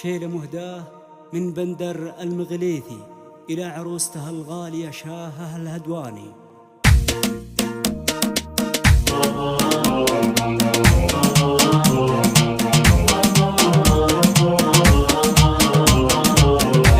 شيلة مهداه من بندر المغليثي إلى عروسته الغالية شاهة الهدواني.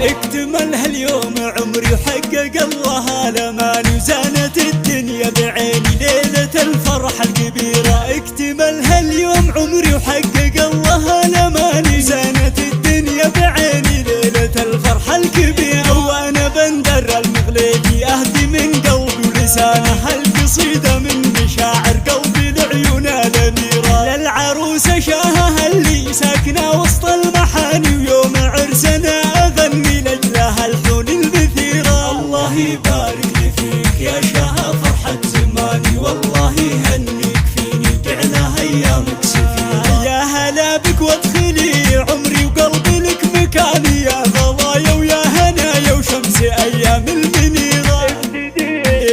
اكتمل هاليوم عمري وحقق الله الأمان وزانت الدنيا بعيني ليلة الفرحة الكبيرة. اكتمل هاليوم عمري وحقق الله الأمان وزانت الدنيا بعيني ليلة الفرحة الكبيرة. وانا بندر المغليثي اهدي من قلبي ولسانه القصيدة من مشاعر قلبي لعيون الأميرة. للعروسة شاهة اللي ساكنة وسط المحاني ويوم عرسنا اغني لجلها الحون البثيرة. الله يبارك لي فيك يا شاهة فرحة زماني والله يهنيك فيني جعلها ايامك سفيرة. يا هلا بك وادخلي عمري وقلبي لك مكاني يا غلايا ويا هنايا وشمس ايام المنيرة.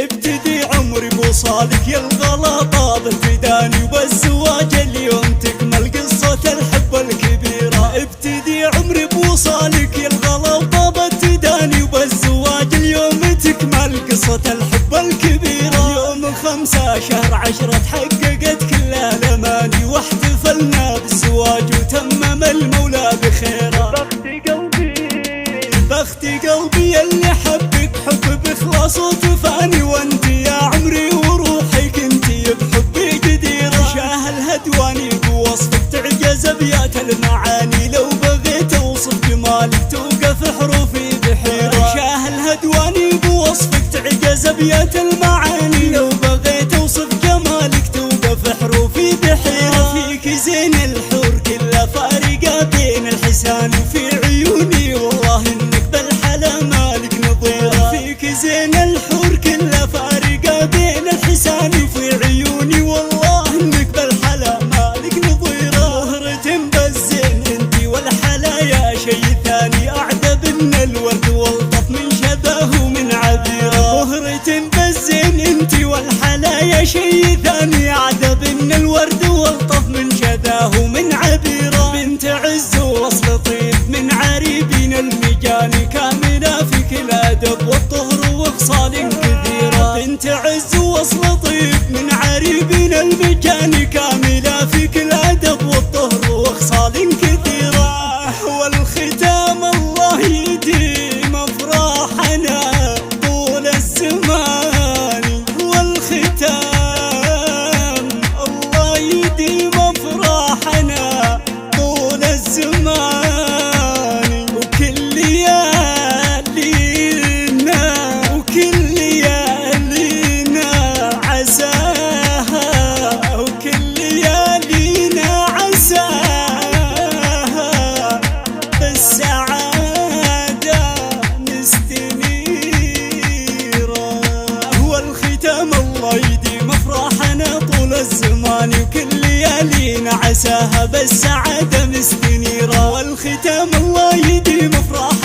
ابتدي عمري بوصالك يا الغلا طاب ابتداني وبالزواج اليوم تكمل قصة الحب الكبيرة. ابتدي عمري بوصالك يا الغلا وطاب ابتداني وبالزواج اليوم تكمل قصة الحب الكبيرة. يوم 5 شهر 10 تحققت كل الاماني واحتفلنا بالزواج وتمم المولى بخيره. بخت قلبي اللي حبك حب بإخلاص وتفاني وانت يا عمري وروحي كنتي بحبي جديرة. شاه الهدواني بوصفك تعجز ابيات المعاني لو بغيت اوصف جمالك توقف حروفي بحيرة. شاه الهدواني بوصفك تعجز ابيات المعاني لو بغيت اوصف جمالك توقف حروفي بحيرة. فيك زين الحور كلها فارقة بين الحسان وفي عيوني والله انك بالحلا مالك نظيرة. فيك زين الحور كلها فارقة بين الحسان وفي عيوني والله انك بالحلا مالك نظيرة. مهرة بالزين انتي والحلا يا شي ثاني اعذب من الورد والطف من شبه ومن عبيرة. مهرة بالزين انتي والحلا يا شي ثاني اعذب من الورد والطف من شذاه ومن عبيرة. بنت عز ووصل طيب من عريبين المجاني كاملة في كل أدب والطهر وخصال كثيرة. بنت عز ووصل طيب من عريبين المجاني كاملة في كل أدب والطهر وخصال كثيرة. والختام الله يديم أفراحنا طول الزمان. والختام الله يديم أفراحنا طول الزمان. وكل ليالينا عساها وكل ليالينا عساها بالسعادة مستنيرة. والختام الله يديم أفراحنا طول الزمان وكل ليالينا عساها بالسعادة مستنيرة. والختام الله يديم أفراحنا